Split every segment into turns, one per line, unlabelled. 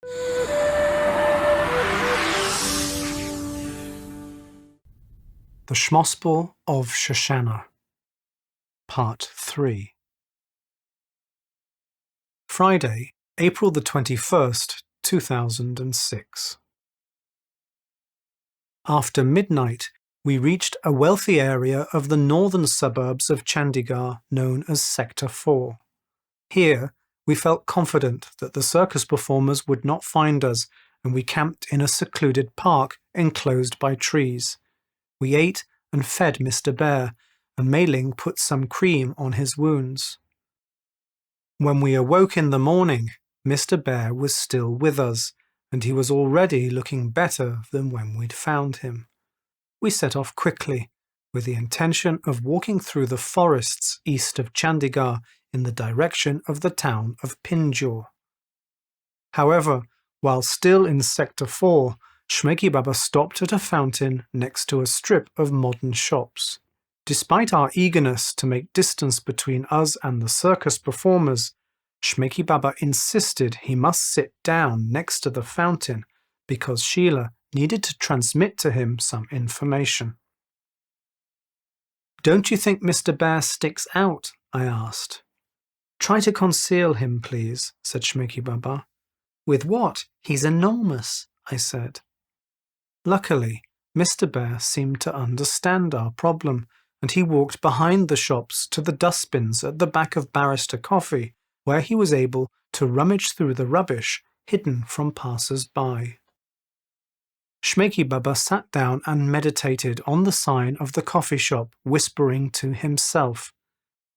The Shmospel of Shoshana, Part 3. Friday, April the 21st, 2006. After midnight, we reached a wealthy area of the northern suburbs of Chandigarh known as Sector 4. Here, we felt confident that the circus performers would not find us, and we camped in a secluded park enclosed by trees. We ate and fed Mr. Bear, and Mei Ling put some cream on his wounds. When we awoke in the morning, Mr. Bear was still with us, and he was already looking better than when we'd found him. We set off quickly, with the intention of walking through the forests east of Chandigarh in the direction of the town of Pinjore. However, while still in Sector 4, Shmeiki Baba stopped at a fountain next to a strip of modern shops. Despite our eagerness to make distance between us and the circus performers, Shmeiki Baba insisted he must sit down next to the fountain because Sheila needed to transmit to him some information. "Don't you think Mr. Bear sticks out?" I asked. "Try to conceal him, please," said Shmeiki Baba. "With what? He's enormous," I said. Luckily, Mr. Bear seemed to understand our problem, and he walked behind the shops to the dustbins at the back of Barrister Coffee, where he was able to rummage through the rubbish hidden from passers-by. Shmeiki Baba sat down and meditated on the sign of the coffee shop, whispering to himself.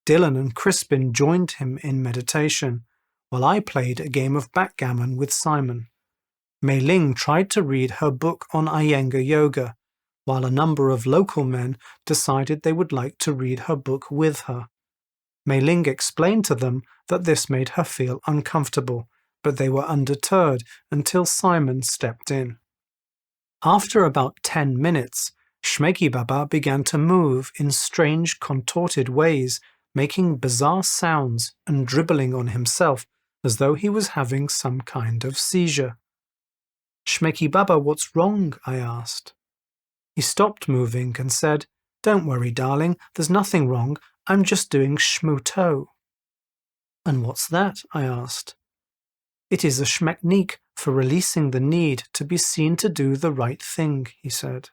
Dylan and Crispin joined him in meditation, while I played a game of backgammon with Simon. Mei Ling tried to read her book on Iyengar yoga, while a number of local men decided they would like to read her book with her. Mei Ling explained to them that this made her feel uncomfortable, but they were undeterred until Simon stepped in. After about 10 minutes, Shmeiki Baba began to move in strange contorted ways, making bizarre sounds and dribbling on himself as though he was having some kind of seizure. "Shmeiki Baba, what's wrong?" I asked. He stopped moving and said, "Don't worry, darling, there's nothing wrong, I'm just doing shmuto." "And what's that?" I asked. "It is a shmechnik for releasing the need to be seen to do the right thing," he said.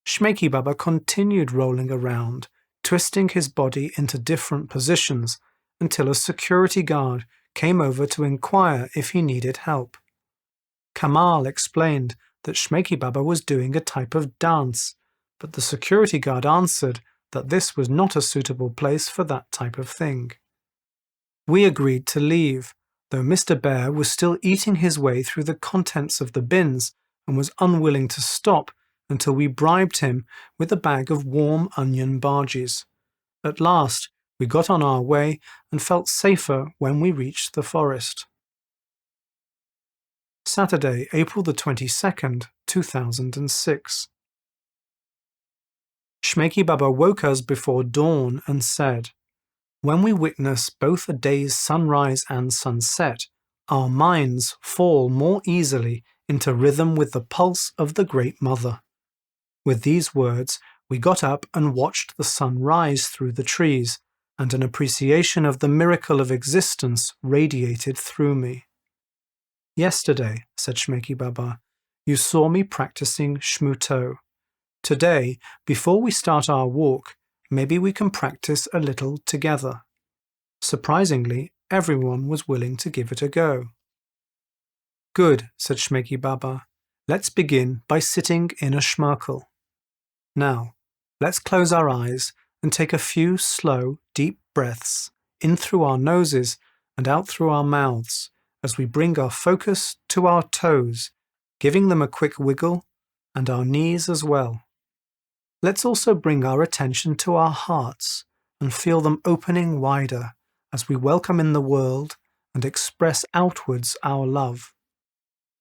Shmeiki Baba continued rolling around, twisting his body into different positions until a security guard came over to inquire if he needed help. Kamal explained that Shmeiki Baba was doing a type of dance, but the security guard answered that this was not a suitable place for that type of thing. We agreed to leave, though Mr. Bear was still eating his way through the contents of the bins and was unwilling to stop until we bribed him with a bag of warm onion bhajis. At last, we got on our way and felt safer when we reached the forest. Saturday, April the 22nd, 2006. Shmeiki Baba woke us before dawn and said, "When we witness both a day's sunrise and sunset, our minds fall more easily into rhythm with the pulse of the Great Mother." With these words, we got up and watched the sun rise through the trees, and an appreciation of the miracle of existence radiated through me. "Yesterday," said Shmeiki Baba, "you saw me practicing shmuto. Today, before we start our walk, maybe we can practice a little together." Surprisingly, everyone was willing to give it a go. "Good," said Shmeiki Baba. "Let's begin by sitting in a shmerkel. Now, let's close our eyes and take a few slow, deep breaths in through our noses and out through our mouths as we bring our focus to our toes, giving them a quick wiggle, and our knees as well. Let's also bring our attention to our hearts and feel them opening wider as we welcome in the world and express outwards our love.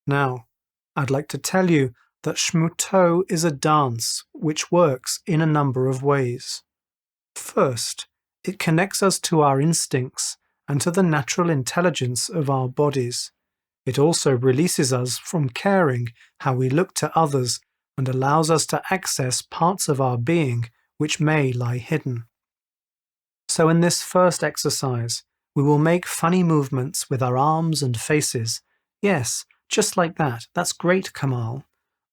Now, I'd like to tell you that shmuto is a dance which works in a number of ways. First, it connects us to our instincts and to the natural intelligence of our bodies. It also releases us from caring how we look to others and allows us to access parts of our being which may lie hidden. So in this first exercise, we will make funny movements with our arms and faces. Yes, just like that. That's great, Kamal.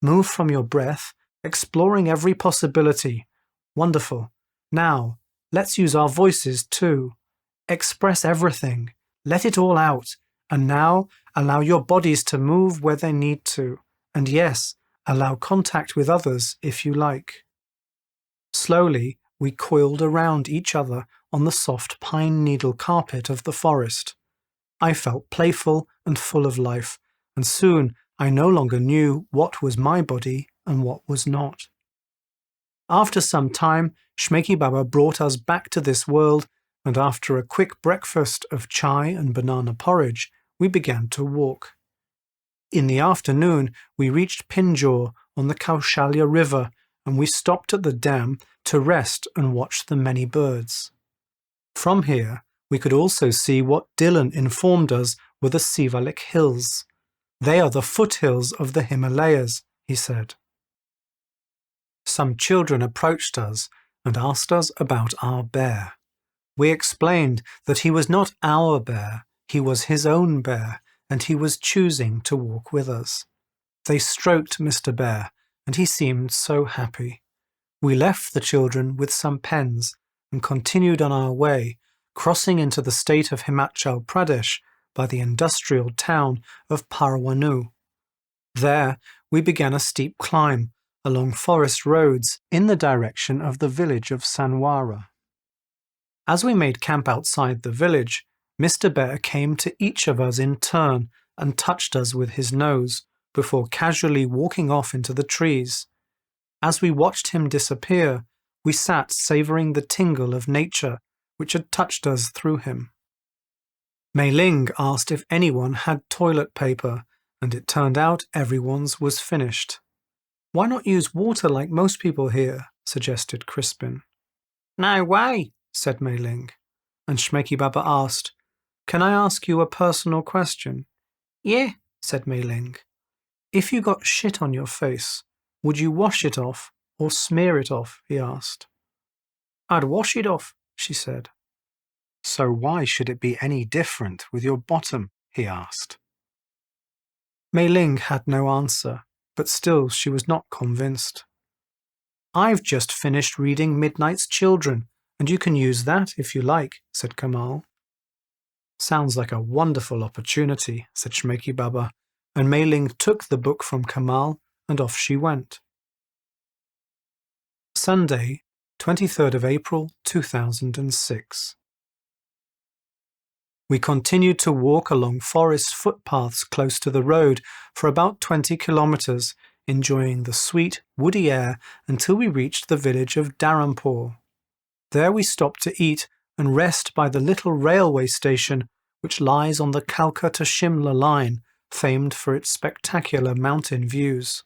Move from your breath, exploring every possibility. Wonderful. Now, let's use our voices too. Express everything. Let it all out. And now, allow your bodies to move where they need to. And yes, allow contact with others if you like. Slowly, we coiled around each other on the soft pine needle carpet of the forest. I felt playful and full of life, and soon I no longer knew what was my body and what was not. After some time, Shmeiki Baba brought us back to this world, and after a quick breakfast of chai and banana porridge, we began to walk. In the afternoon, we reached Pinjore on the Kaushalya River, and we stopped at the dam to rest and watch the many birds. From here, we could also see what Dylan informed us were the Sivalik Hills. They are the foothills of the Himalayas, he said. Some children approached us and asked us about our bear. We explained that he was not our bear, he was his own bear, and he was choosing to walk with us. They stroked Mr. Bear, and he seemed so happy. We left the children with some pens and continued on our way, crossing into the state of Himachal Pradesh by the industrial town of Parwanu. There, we began a steep climb along forest roads in the direction of the village of Sanwara. As we made camp outside the village, Mr. Bear came to each of us in turn and touched us with his nose before casually walking off into the trees. As we watched him disappear, we sat savouring the tingle of nature which had touched us through him. Mei Ling asked if anyone had toilet paper, and it turned out everyone's was finished. Why not use water like most people here? Suggested Crispin. No way, said Mei Ling, and Shmeiki Baba asked, Can I ask you a personal question? Yeah, said Mei Ling. If you got shit on your face, would you wash it off or smear it off? He asked. I'd wash it off, she said. So why should it be any different with your bottom? He asked. Mei Ling had no answer, but still she was not convinced. I've just finished reading Midnight's Children, and you can use that if you like, said Kamal. Sounds like a wonderful opportunity, said Shmeiki Baba, and Mei Ling took the book from Kamal and off she went. Sunday, 23rd of April 2006. We continued to walk along forest footpaths close to the road for about 20 kilometres, enjoying the sweet, woody air until we reached the village of Dharampur. There we stopped to eat and rest by the little railway station which lies on the Kalka to Shimla line, famed for its spectacular mountain views.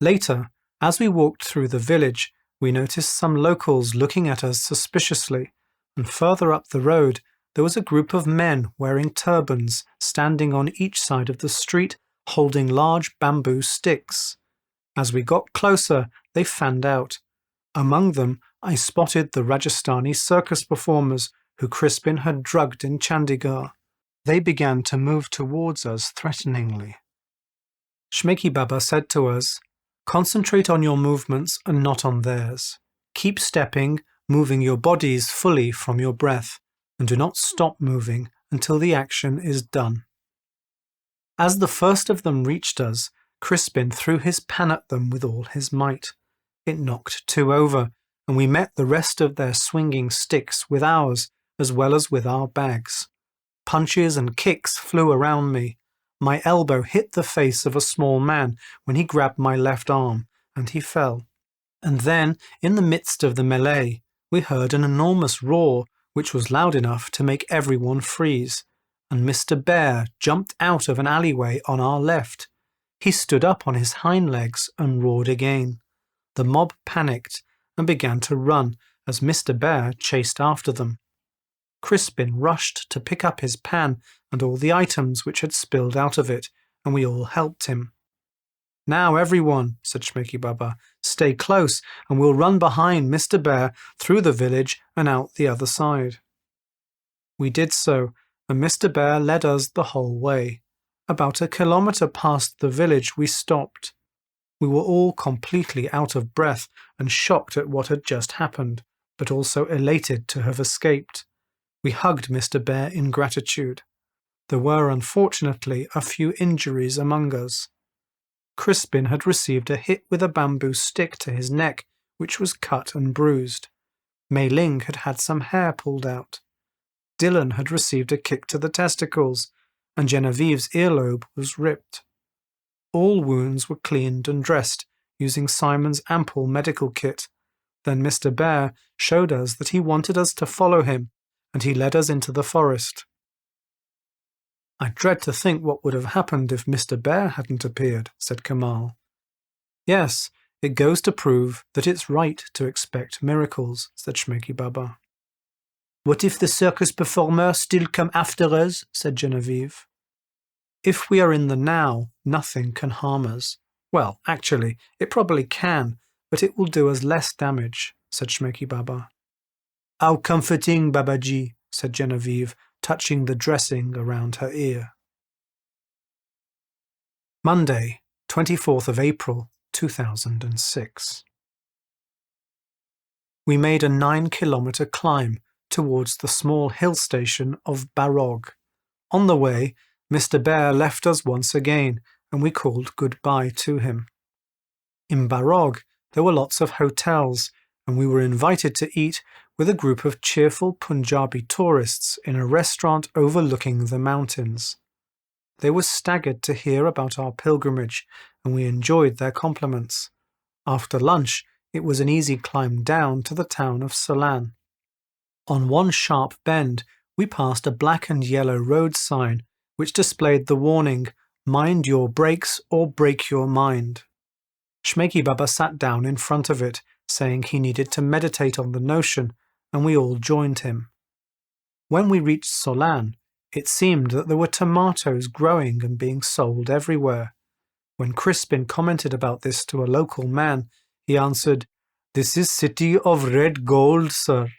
Later, as we walked through the village, we noticed some locals looking at us suspiciously, and further up the road there was a group of men wearing turbans standing on each side of the street holding large bamboo sticks. As we got closer, they fanned out. Among them, I spotted the Rajasthani circus performers who Crispin had drugged in Chandigarh. They began to move towards us threateningly. Shmeiki Baba said to us, Concentrate on your movements and not on theirs. Keep stepping, moving your bodies fully from your breath, and do not stop moving until the action is done. As the first of them reached us, Crispin threw his pan at them with all his might. It knocked two over, and we met the rest of their swinging sticks with ours, as well as with our bags. Punches and kicks flew around me. My elbow hit the face of a small man when he grabbed my left arm, and he fell. And then, in the midst of the melee, we heard an enormous roar, which was loud enough to make everyone freeze, and Mr. Bear jumped out of an alleyway on our left. He stood up on his hind legs and roared again. The mob panicked and began to run as Mr. Bear chased after them. Crispin rushed to pick up his pan and all the items which had spilled out of it, and we all helped him. "Now, everyone," said Shmeiki Baba, "stay close, and we'll run behind Mr. Bear through the village and out the other side." We did so, and Mr. Bear led us the whole way. About a kilometre past the village we stopped. We were all completely out of breath and shocked at what had just happened, but also elated to have escaped. We hugged Mr. Bear in gratitude. There were unfortunately a few injuries among us. Crispin had received a hit with a bamboo stick to his neck, which was cut and bruised. Mei Ling had had some hair pulled out. Dylan had received a kick to the testicles, and Genevieve's earlobe was ripped. All wounds were cleaned and dressed, using Simon's ample medical kit. Then Mr. Bear showed us that he wanted us to follow him, and he led us into the forest. "I dread to think what would have happened if Mr. Bear hadn't appeared," said Kamal. "Yes, it goes to prove that it's right to expect miracles," said Shmeiki Baba. "What if the circus performer still come after us?" said Genevieve. "If we are in the now, nothing can harm us. Well, actually, it probably can, but it will do us less damage," said Shmeiki Baba. "How comforting, Babaji," said Genevieve, touching the dressing around her ear. Monday, 24th of April, 2006. We made a 9-kilometre climb towards the small hill station of Barog. On the way, Mr. Bear left us once again, and we called goodbye to him. In Barog, there were lots of hotels, and we were invited to eat with a group of cheerful Punjabi tourists in a restaurant overlooking the mountains. They were staggered to hear about our pilgrimage, and we enjoyed their compliments. After lunch, it was an easy climb down to the town of Solan. On one sharp bend, we passed a black and yellow road sign which displayed the warning, "Mind your brakes or break your mind." Shmeiki Baba sat down in front of it, saying he needed to meditate on the notion, and we all joined him. When we reached Solan, it seemed that there were tomatoes growing and being sold everywhere. When Crispin commented about this to a local man, he answered, "This is city of red gold, sir."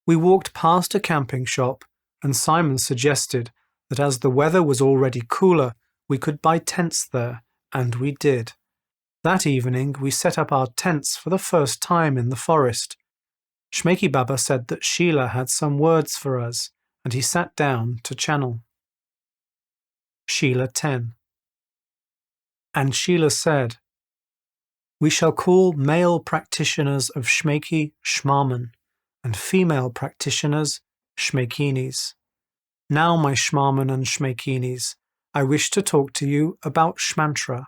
We walked past a camping shop, and Simon suggested that as the weather was already cooler, we could buy tents there, and we did. That evening we set up our tents for the first time in the forest. Shmeiki Baba said that Sheila had some words for us, and he sat down to channel. Sheila 10. And Sheila said, "We shall call male practitioners of Shmeiki Shmaman, and female practitioners Shmeikinis. Now, my Shmaman and Shmeikinis, I wish to talk to you about Shmantra.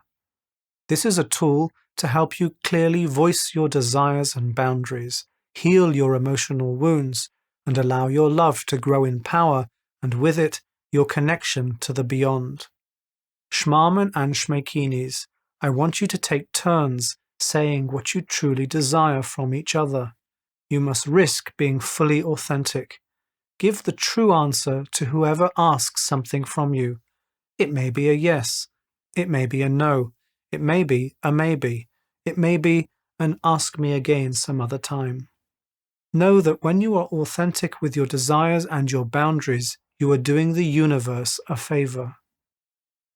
This is a tool to help you clearly voice your desires and boundaries, heal your emotional wounds, and allow your love to grow in power, and with it, your connection to the beyond. Shmaman and Shmeikinis, I want you to take turns saying what you truly desire from each other. You must risk being fully authentic. Give the true answer to whoever asks something from you. It may be a yes. It may be a no. It may be a maybe. It may be an ask me again some other time. Know that when you are authentic with your desires and your boundaries, you are doing the universe a favor.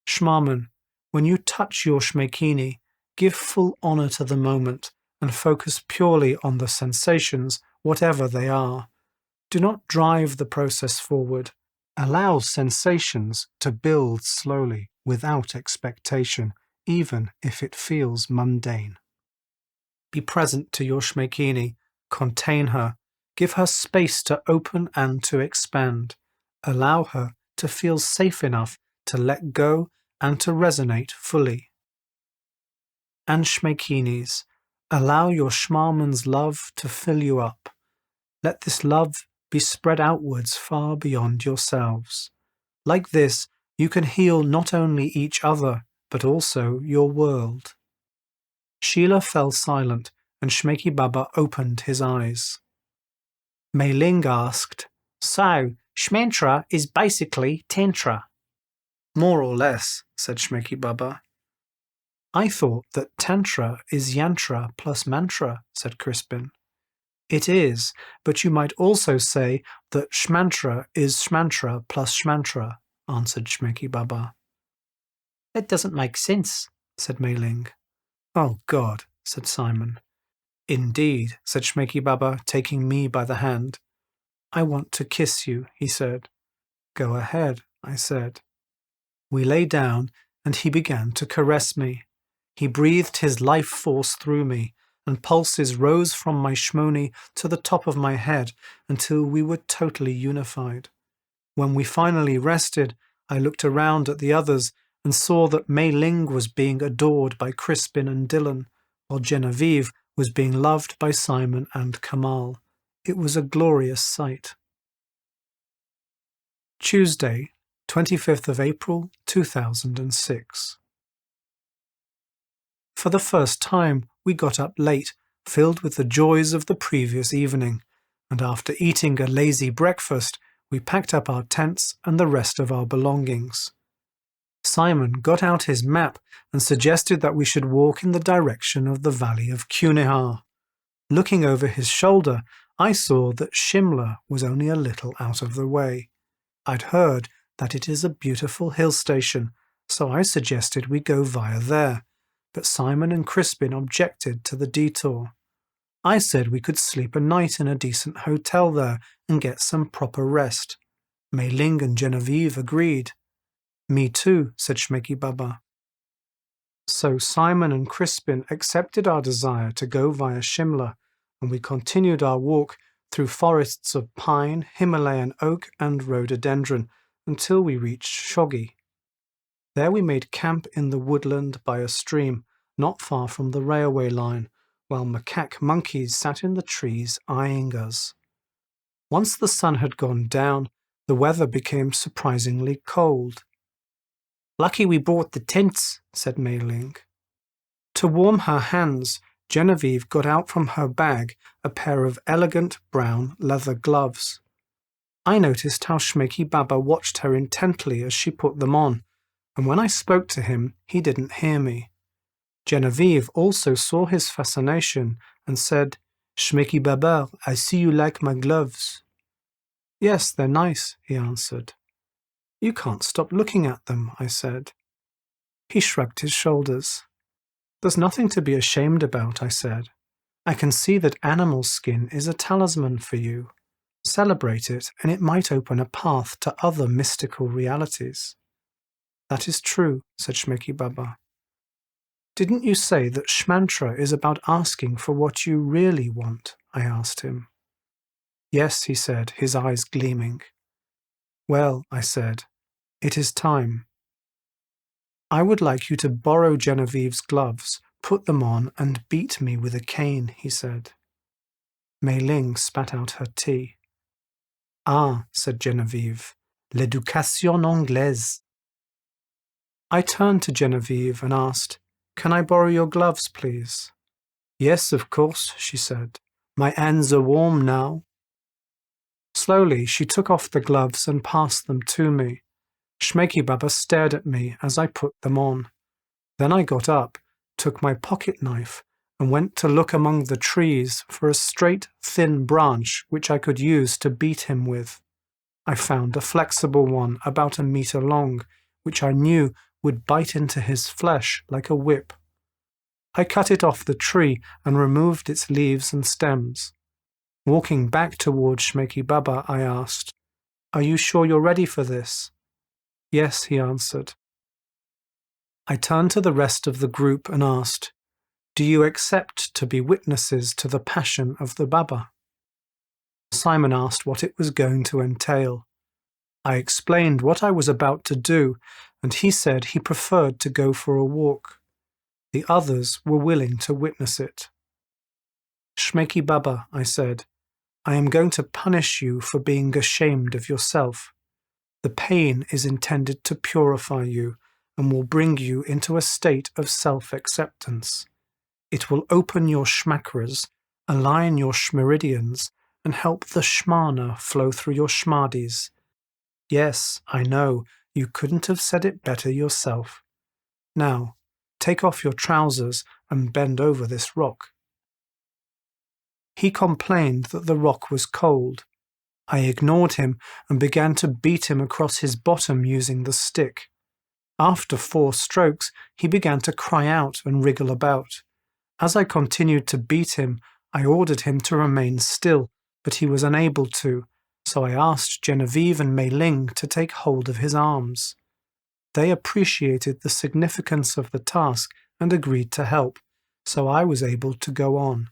Shmaman, when you touch your Shmeikini, give full honor to the moment and focus purely on the sensations, whatever they are. Do not drive the process forward. Allow sensations to build slowly, without expectation, even if it feels mundane. Be present to your Shmeikini, contain her, give her space to open and to expand. Allow her to feel safe enough to let go and to resonate fully. And Shmeikinis, allow your Shmaman's love to fill you up. Let this love be spread outwards far beyond yourselves. Like this, you can heal not only each other, but also your world. Sheila fell silent, and Shmeiki Baba opened his eyes. Mei Ling asked, So, Shmantra is basically Tantra. More or less, said Shmeiki Baba. I thought that Tantra is Yantra plus Mantra, said Crispin. It is, but you might also say that Shmantra is Shmantra plus Shmantra, answered Shmeiki Baba. That doesn't make sense, said Mei Ling. Oh God, said Simon. Indeed, said Shmeiki Baba, taking me by the hand. I want to kiss you, he said. Go ahead, I said. We lay down, and he began to caress me. He breathed his life force through me, and pulses rose from my shmoni to the top of my head until we were totally unified. When we finally rested, I looked around at the others and saw that Mei Ling was being adored by Crispin and Dylan, while Genevieve was being loved by Simon and Kamal. It was a glorious sight. Tuesday, 25th of April, 2006. For the first time, we got up late, filled with the joys of the previous evening, and after eating a lazy breakfast, we packed up our tents and the rest of our belongings. Simon got out his map and suggested that we should walk in the direction of the valley of Cunehar. Looking over his shoulder, I saw that Shimla was only a little out of the way. I'd heard that it is a beautiful hill station, so I suggested we go via there, but Simon and Crispin objected to the detour. I said we could sleep a night in a decent hotel there and get some proper rest. Mei Ling and Genevieve agreed. Me too, said Shmeiki Baba. So Simon and Crispin accepted our desire to go via Shimla, and we continued our walk through forests of pine, Himalayan oak, and rhododendron until we reached Shoghi. There we made camp in the woodland by a stream, not far from the railway line, while macaque monkeys sat in the trees eyeing us. Once the sun had gone down, the weather became surprisingly cold. Lucky we brought the tents, said Mei Ling. To warm her hands, Genevieve got out from her bag a pair of elegant brown leather gloves. I noticed how Shmeiki Baba watched her intently as she put them on, and when I spoke to him, he didn't hear me. Genevieve also saw his fascination and said, Shmeiki Baba, I see you like my gloves. Yes, they're nice, he answered. You can't stop looking at them, I said. He shrugged his shoulders. There's nothing to be ashamed about, I said. I can see that animal skin is a talisman for you. Celebrate it, and it might open a path to other mystical realities. That is true, said Shmeiki Baba. Didn't you say that Shmantra is about asking for what you really want? I asked him. Yes, he said, his eyes gleaming. Well, I said, it is time. I would like you to borrow Genevieve's gloves, put them on, and beat me with a cane, he said. Mei Ling spat out her tea. Ah, said Genevieve, l'éducation anglaise. I turned to Genevieve and asked, Can I borrow your gloves, please? Yes, of course, she said. My hands are warm now. Slowly, she took off the gloves and passed them to me. Shmeiki Baba stared at me as I put them on. Then I got up, took my pocket knife, and went to look among the trees for a straight, thin branch which I could use to beat him with. I found a flexible one about 1 meter long, which I knew would bite into his flesh like a whip. I cut it off the tree and removed its leaves and stems. Walking back toward Shmeiki Baba, I asked, Are you sure you're ready for this? Yes, he answered. I turned to the rest of the group and asked, Do you accept to be witnesses to the passion of the Baba? Simon asked what it was going to entail. I explained what I was about to do, and he said he preferred to go for a walk. The others were willing to witness it. Shmeiki Baba, I said, I am going to punish you for being ashamed of yourself. The pain is intended to purify you and will bring you into a state of self-acceptance. It will open your chakras, align your shmeridians, and help the Shmana flow through your shmadis. Yes, I know, you couldn't have said it better yourself. Now, take off your trousers and bend over this rock. He complained that the rock was cold. I ignored him and began to beat him across his bottom using the stick. After 4 strokes, he began to cry out and wriggle about. As I continued to beat him, I ordered him to remain still, but he was unable to, so I asked Genevieve and Mei Ling to take hold of his arms. They appreciated the significance of the task and agreed to help, so I was able to go on.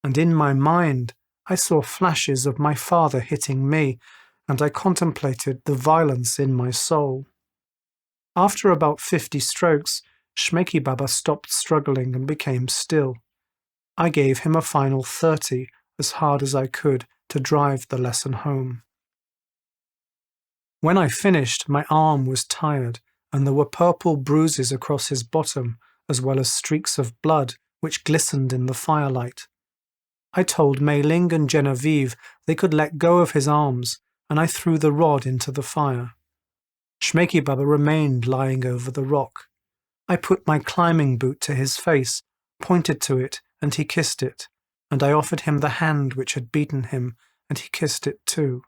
And in my mind, I saw flashes of my father hitting me, and I contemplated the violence in my soul. After about 50 strokes, Shmeiki Baba stopped struggling and became still. I gave him a final 30, as hard as I could, to drive the lesson home. When I finished, my arm was tired, and there were purple bruises across his bottom, as well as streaks of blood which glistened in the firelight. I told Mei Ling and Genevieve they could let go of his arms, and I threw the rod into the fire. Shmeiki Baba remained lying over the rock. I put my climbing boot to his face, pointed to it, and he kissed it, and I offered him the hand which had beaten him, and he kissed it too.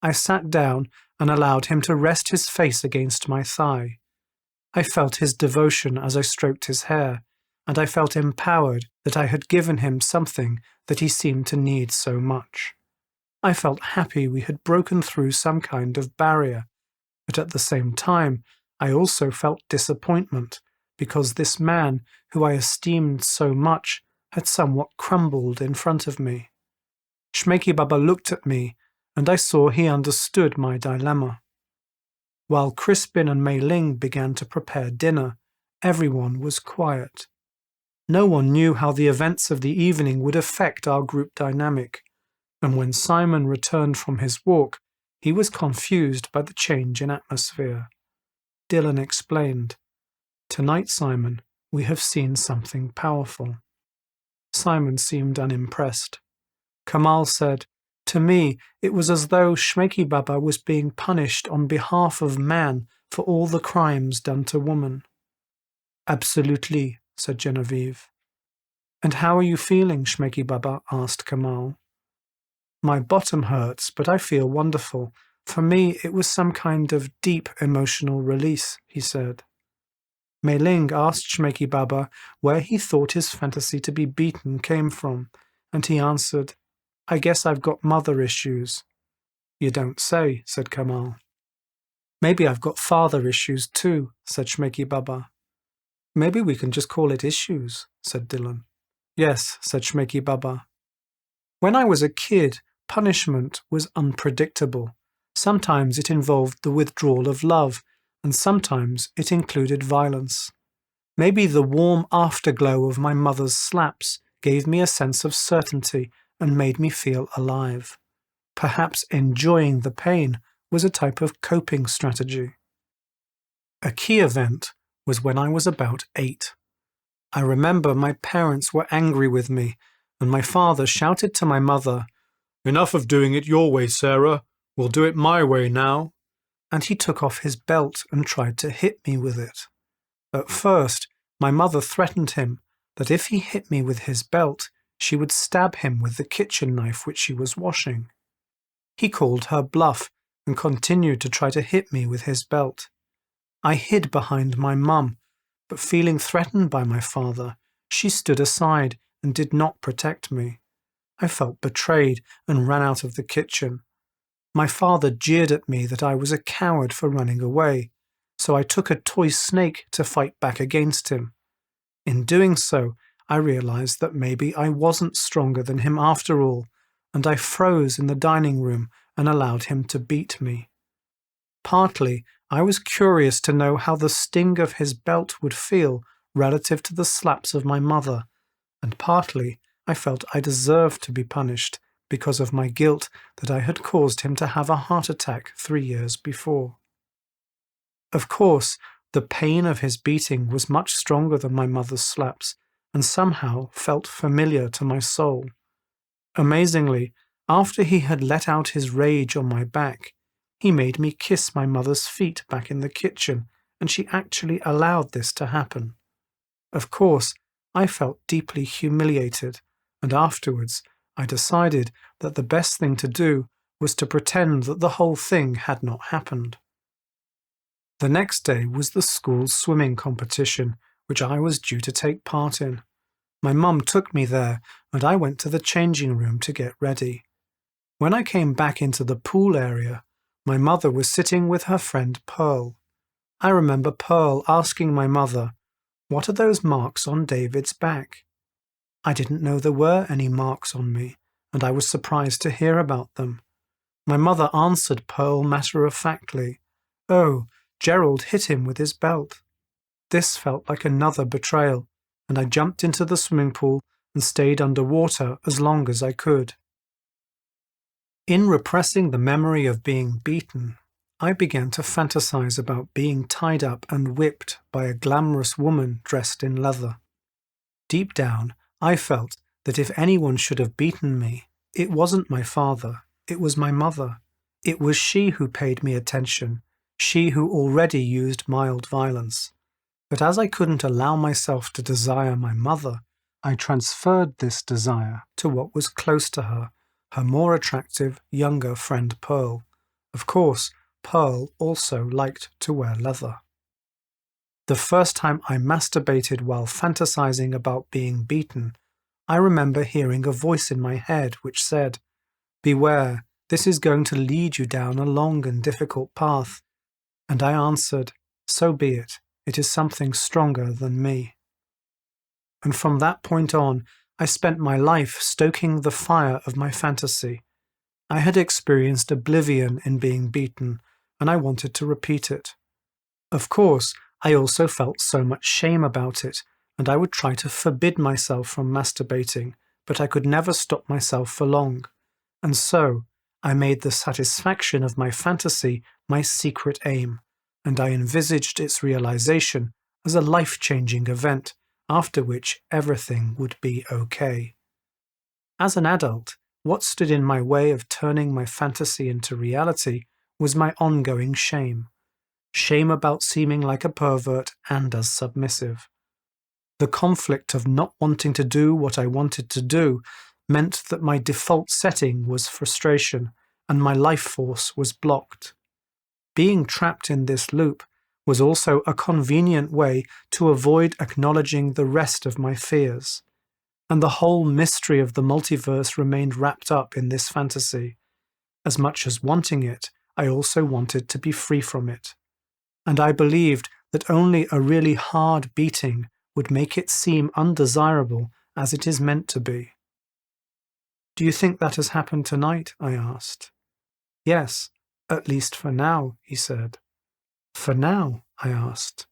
I sat down and allowed him to rest his face against my thigh. I felt his devotion as I stroked his hair, and I felt empowered that I had given him something that he seemed to need so much. I felt happy we had broken through some kind of barrier, but at the same time I also felt disappointment, because this man, who I esteemed so much, had somewhat crumbled in front of me. Shmeiki Baba looked at me, and I saw he understood my dilemma. While Crispin and Mei Ling began to prepare dinner, everyone was quiet. No one knew how the events of the evening would affect our group dynamic, and when Simon returned from his walk, he was confused by the change in atmosphere. Dylan explained, "Tonight, Simon, we have seen something powerful." Simon seemed unimpressed. Kamal said, "To me, it was as though Shmeiki Baba was being punished on behalf of man for all the crimes done to woman." "Absolutely," said Genevieve. "And how are you feeling, Shmeiki Baba?" asked Kamal. "My bottom hurts, but I feel wonderful. For me, it was some kind of deep emotional release," he said. Mei Ling asked Shmeiki Baba where he thought his fantasy to be beaten came from, and he answered, "I guess I've got mother issues." "You don't say," said Kamal. "Maybe I've got father issues too," said Shmeiki Baba. "Maybe we can just call it issues," said Dylan. "Yes," said Shmeiki Baba. "When I was a kid, punishment was unpredictable. Sometimes it involved the withdrawal of love, and sometimes it included violence. Maybe the warm afterglow of my mother's slaps gave me a sense of certainty and made me feel alive. Perhaps enjoying the pain was a type of coping strategy. A key event was when I was about 8. I remember my parents were angry with me, and my father shouted to my mother, "Enough of doing it your way, Sarah. We'll do it my way now." And he took off his belt and tried to hit me with it. At first, my mother threatened him that if he hit me with his belt, she would stab him with the kitchen knife which she was washing. He called her bluff and continued to try to hit me with his belt. I hid behind my mum, but feeling threatened by my father, she stood aside and did not protect me. I felt betrayed and ran out of the kitchen. My father jeered at me that I was a coward for running away, so I took a toy snake to fight back against him. In doing so, I realized that maybe I wasn't stronger than him after all, and I froze in the dining room and allowed him to beat me. Partly, I was curious to know how the sting of his belt would feel relative to the slaps of my mother, and partly I felt I deserved to be punished because of my guilt that I had caused him to have a heart attack 3 years before. Of course, the pain of his beating was much stronger than my mother's slaps, and somehow felt familiar to my soul. Amazingly, After he had let out his rage on my back, he made me kiss my mother's feet back in the kitchen, and she actually allowed this to happen. Of course, I felt deeply humiliated, and afterwards I decided that the best thing to do was to pretend that the whole thing had not happened. The next day was the school's swimming competition, which I was due to take part in. My mum took me there, and I went to the changing room to get ready. When I came back into the pool area, my mother was sitting with her friend Pearl. I remember Pearl asking my mother, "What are those marks on David's back?" I didn't know there were any marks on me, and I was surprised to hear about them. My mother answered Pearl matter-of-factly, "Oh, Gerald hit him with his belt." This felt like another betrayal, and I jumped into the swimming pool and stayed underwater as long as I could. In repressing the memory of being beaten, I began to fantasize about being tied up and whipped by a glamorous woman dressed in leather. Deep down, I felt that if anyone should have beaten me, it wasn't my father, it was my mother. It was she who paid me attention, she who already used mild violence. But as I couldn't allow myself to desire my mother, I transferred this desire to what was close to her more attractive, younger friend Pearl. Of course, Pearl also liked to wear leather. The first time I masturbated while fantasizing about being beaten, I remember hearing a voice in my head which said, "Beware, this is going to lead you down a long and difficult path." And I answered, "So be it. It is something stronger than me." And from that point on, I spent my life stoking the fire of my fantasy. I had experienced oblivion in being beaten, and I wanted to repeat it. Of course, I also felt so much shame about it, and I would try to forbid myself from masturbating, but I could never stop myself for long. And so, I made the satisfaction of my fantasy my secret aim, and I envisaged its realization as a life-changing event, after which everything would be okay. As an adult, what stood in my way of turning my fantasy into reality was my ongoing shame. Shame about seeming like a pervert and as submissive. The conflict of not wanting to do what I wanted to do meant that my default setting was frustration, and my life force was blocked. Being trapped in this loop was also a convenient way to avoid acknowledging the rest of my fears. And the whole mystery of the multiverse remained wrapped up in this fantasy. As much as wanting it, I also wanted to be free from it. And I believed that only a really hard beating would make it seem undesirable as it is meant to be. "Do you think that has happened tonight?" I asked. "Yes, at least for now," he said. "For now?" I asked.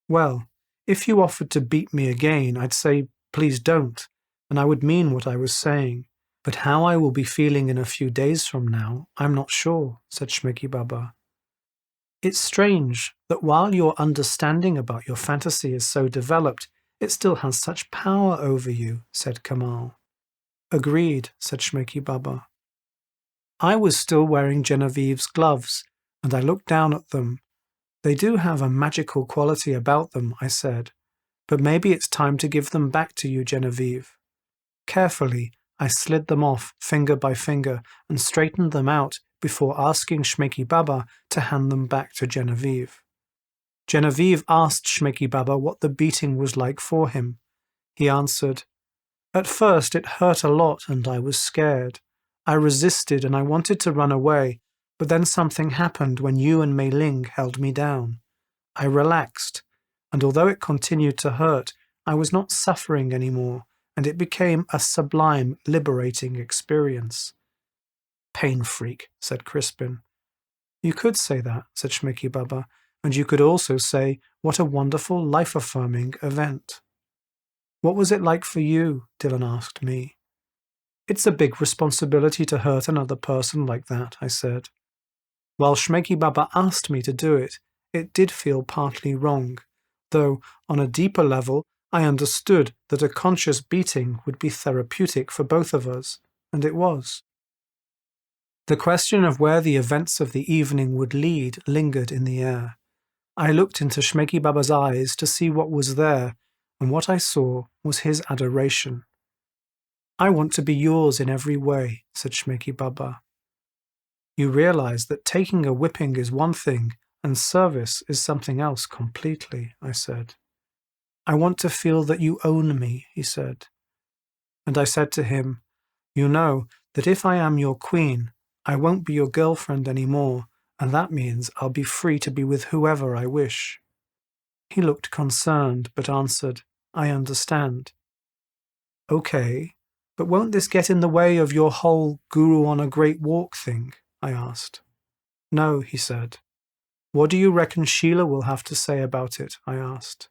"Well, if you offered to beat me again, I'd say, 'Please don't,' and I would mean what I was saying. But how I will be feeling in a few days from now, I'm not sure," said Shmeiki Baba. "It's strange that while your understanding about your fantasy is so developed, it still has such power over you," said Kamal. "Agreed," said Shmeiki Baba. I was still wearing Genevieve's gloves, and I looked down at them. "They do have a magical quality about them," I said, "but maybe it's time to give them back to you, Genevieve." Carefully, I slid them off finger by finger and straightened them out before asking Shmeiki Baba to hand them back to Genevieve. Genevieve asked Shmeiki Baba what the beating was like for him. He answered, "At first it hurt a lot and I was scared. I resisted and I wanted to run away, but then something happened when you and Mei Ling held me down. I relaxed, and although it continued to hurt, I was not suffering anymore, and it became a sublime, liberating experience." "Pain freak," said Crispin. "You could say that," said Shmeiki Baba, "and you could also say, what a wonderful, life-affirming event." "What was it like for you?" Dylan asked me. "It's a big responsibility to hurt another person like that," I said. While Shmeiki Baba asked me to do it, it did feel partly wrong, though on a deeper level I understood that a conscious beating would be therapeutic for both of us, and it was. The question of where the events of the evening would lead lingered in the air. I looked into Shmeiki Baba's eyes to see what was there, and what I saw was his adoration. "I want to be yours in every way," said Shmeiki Baba. "You realize that taking a whipping is one thing and service is something else completely," I said. "I want to feel that you own me," he said. And I said to him, "You know that if I am your queen, I won't be your girlfriend anymore, and that means I'll be free to be with whoever I wish." He looked concerned, but answered, "I understand." "Okay, but won't this get in the way of your whole Guru on a Great Walk thing?" I asked. "No," he said. "What do you reckon Sheila will have to say about it?" I asked.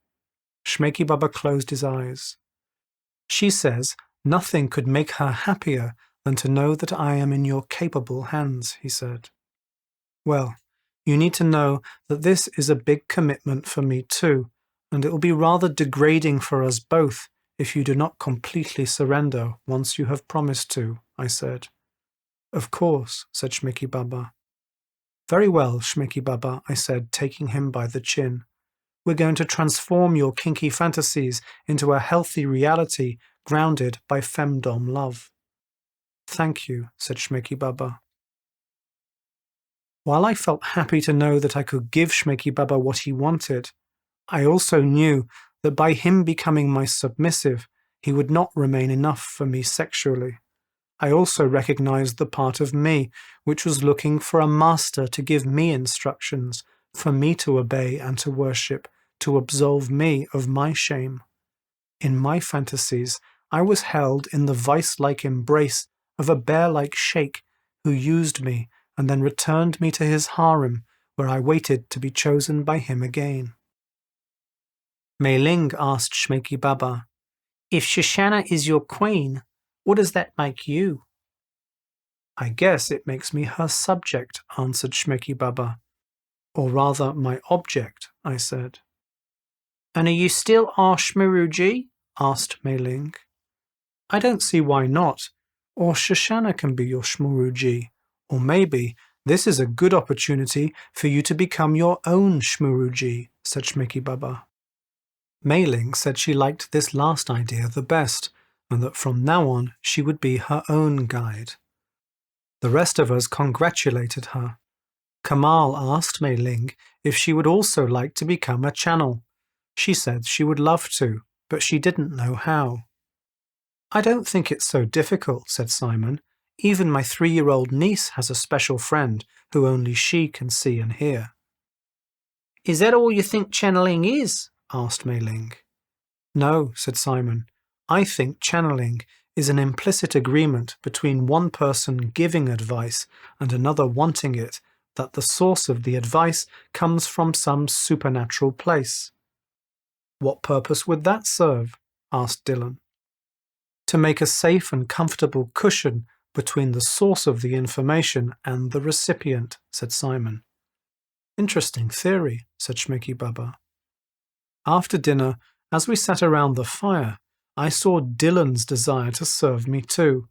Shmeiki Baba closed his eyes. "She says nothing could make her happier than to know that I am in your capable hands," he said. "Well, you need to know that this is a big commitment for me too, and it will be rather degrading for us both if you do not completely surrender once you have promised to," I said. "Of course," said Shmeiki Baba. "Very well, Shmeiki Baba," I said, taking him by the chin. "We're going to transform your kinky fantasies into a healthy reality grounded by femdom love." "Thank you," said Shmeiki Baba. While I felt happy to know that I could give Shmeiki Baba what he wanted, I also knew that by him becoming my submissive, he would not remain enough for me sexually. I also recognized the part of me which was looking for a master to give me instructions, for me to obey and to worship, to absolve me of my shame. In my fantasies, I was held in the vice-like embrace of a bear-like sheikh who used me and then returned me to his harem, where I waited to be chosen by him again. Mei Ling asked Shmeiki Baba, "If Shoshana is your queen, what does that make you?" "I guess it makes me her subject," answered Shmeiki Baba. "Or rather, my object," I said. "And are you still our Shmuruji?" asked Mei Ling. "I don't see why not. Or Shoshana can be your Shmuruji. Or maybe this is a good opportunity for you to become your own Shmuruji," said Shmeiki Baba. Mei Ling said she liked this last idea the best, and that from now on she would be her own guide. The rest of us congratulated her. Kamal asked Mei Ling if she would also like to become a channel. She said she would love to, but she didn't know how. "I don't think it's so difficult," said Simon. "Even my 3-year-old niece has a special friend who only she can see and hear." "Is that all you think channeling is?" asked Mei Ling. "No," said Simon. "I think channeling is an implicit agreement between one person giving advice and another wanting it, that the source of the advice comes from some supernatural place." "What purpose would that serve?" asked Dylan. "To make a safe and comfortable cushion between the source of the information and the recipient," said Simon. "Interesting theory," said Shmeiki Baba. After dinner, as we sat around the fire, I saw Dylan's desire to serve me too.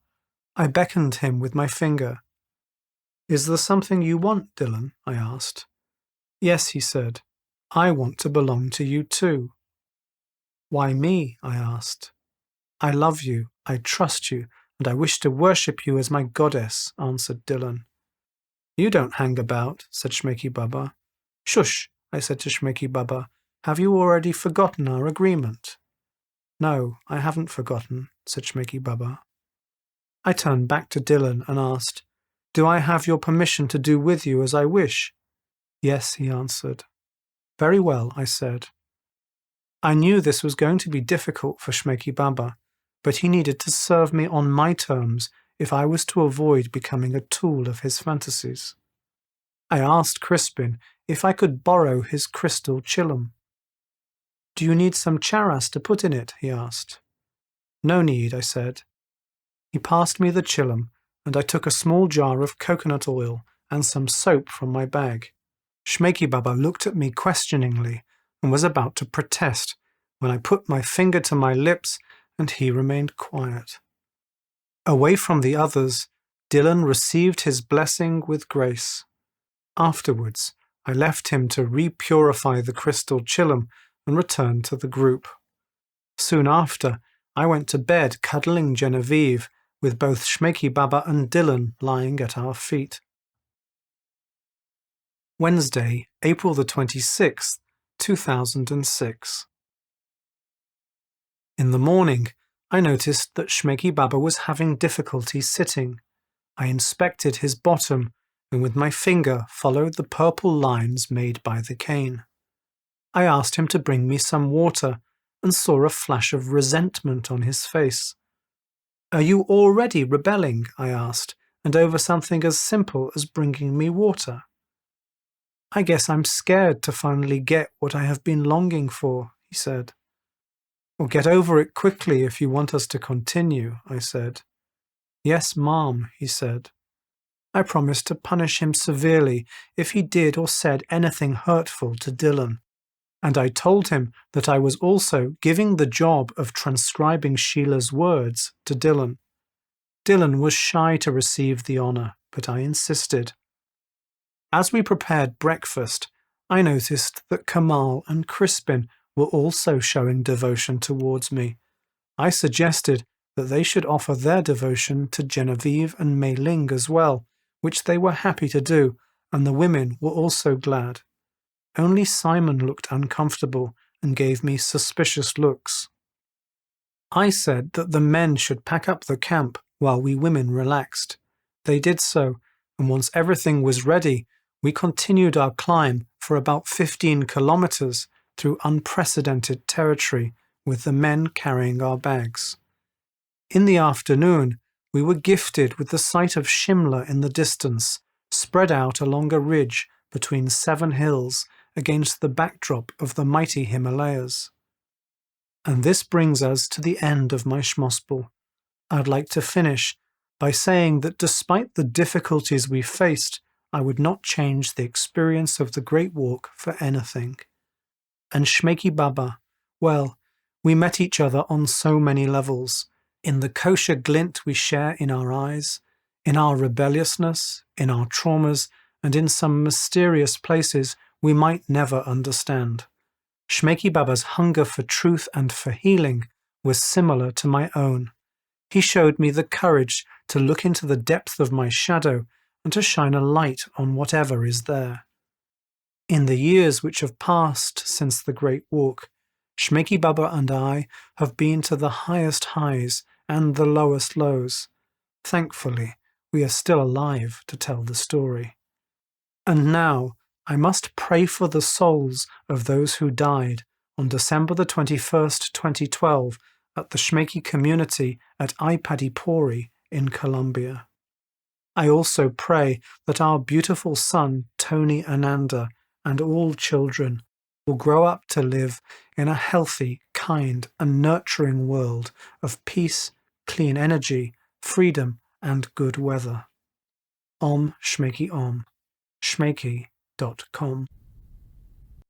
I beckoned him with my finger. "Is there something you want, Dylan?" I asked. "Yes," he said. "I want to belong to you too." "Why me?" I asked. "I love you, I trust you, and I wish to worship you as my goddess," answered Dylan. "You don't hang about," said Shmeiki Baba. "Shush," I said to Shmeiki Baba. "Have you already forgotten our agreement?" "No, I haven't forgotten," said Shmeiki Baba. I turned back to Dylan and asked, "Do I have your permission to do with you as I wish?" "Yes," he answered. "Very well," I said. I knew this was going to be difficult for Shmeiki Baba, but he needed to serve me on my terms if I was to avoid becoming a tool of his fantasies. I asked Crispin if I could borrow his crystal chillum. "Do you need some charas to put in it?" he asked. "No need," I said. He passed me the chillum, and I took a small jar of coconut oil and some soap from my bag. Shmeiki Baba looked at me questioningly and was about to protest when I put my finger to my lips and he remained quiet. Away from the others, Dylan received his blessing with grace. Afterwards, I left him to re-purify the crystal chillum and returned to the group. Soon after, I went to bed cuddling Genevieve, with both Shmeiki Baba and Dylan lying at our feet. Wednesday, April the 26th, 2006. In the morning, I noticed that Shmeiki Baba was having difficulty sitting. I inspected his bottom and with my finger followed the purple lines made by the cane. I asked him to bring me some water and saw a flash of resentment on his face. "Are you already rebelling?" I asked, "and over something as simple as bringing me water?" "I guess I'm scared to finally get what I have been longing for," he said. "Well, get over it quickly if you want us to continue," I said. "Yes, Mom," he said. I promised to punish him severely if he did or said anything hurtful to Dylan, and I told him that I was also giving the job of transcribing Sheila's words to Dylan. Dylan was shy to receive the honor, but I insisted. As we prepared breakfast, I noticed that Kamal and Crispin were also showing devotion towards me. I suggested that they should offer their devotion to Genevieve and Mei Ling as well, which they were happy to do, and the women were also glad. Only Simon looked uncomfortable and gave me suspicious looks. I said that the men should pack up the camp while we women relaxed. They did so, and once everything was ready, we continued our climb for about 15 kilometers through unprecedented territory, with the men carrying our bags. In the afternoon, we were gifted with the sight of Shimla in the distance, spread out along a ridge between 7 hills against the backdrop of the mighty Himalayas. And this brings us to the end of my Shmospel. I'd like to finish by saying that despite the difficulties we faced, I would not change the experience of the Great Walk for anything. And Shmeiki Baba, well, we met each other on so many levels. In the kosher glint we share in our eyes, in our rebelliousness, in our traumas, and in some mysterious places we might never understand. Shmeiki Baba's hunger for truth and for healing was similar to my own. He showed me the courage to look into the depth of my shadow and to shine a light on whatever is there. In the years which have passed since the Great Walk, Shmeiki Baba and I have been to the highest highs and the lowest lows. Thankfully, we are still alive to tell the story. And now, I must pray for the souls of those who died on December the 21st, 2012 at the Shmeiki community at Ipadipori in Colombia. I also pray that our beautiful son, Tony Ananda, and all children will grow up to live in a healthy, kind, and nurturing world of peace, clean energy, freedom, and good weather. Om Shmeiki Om. Shmeiki.com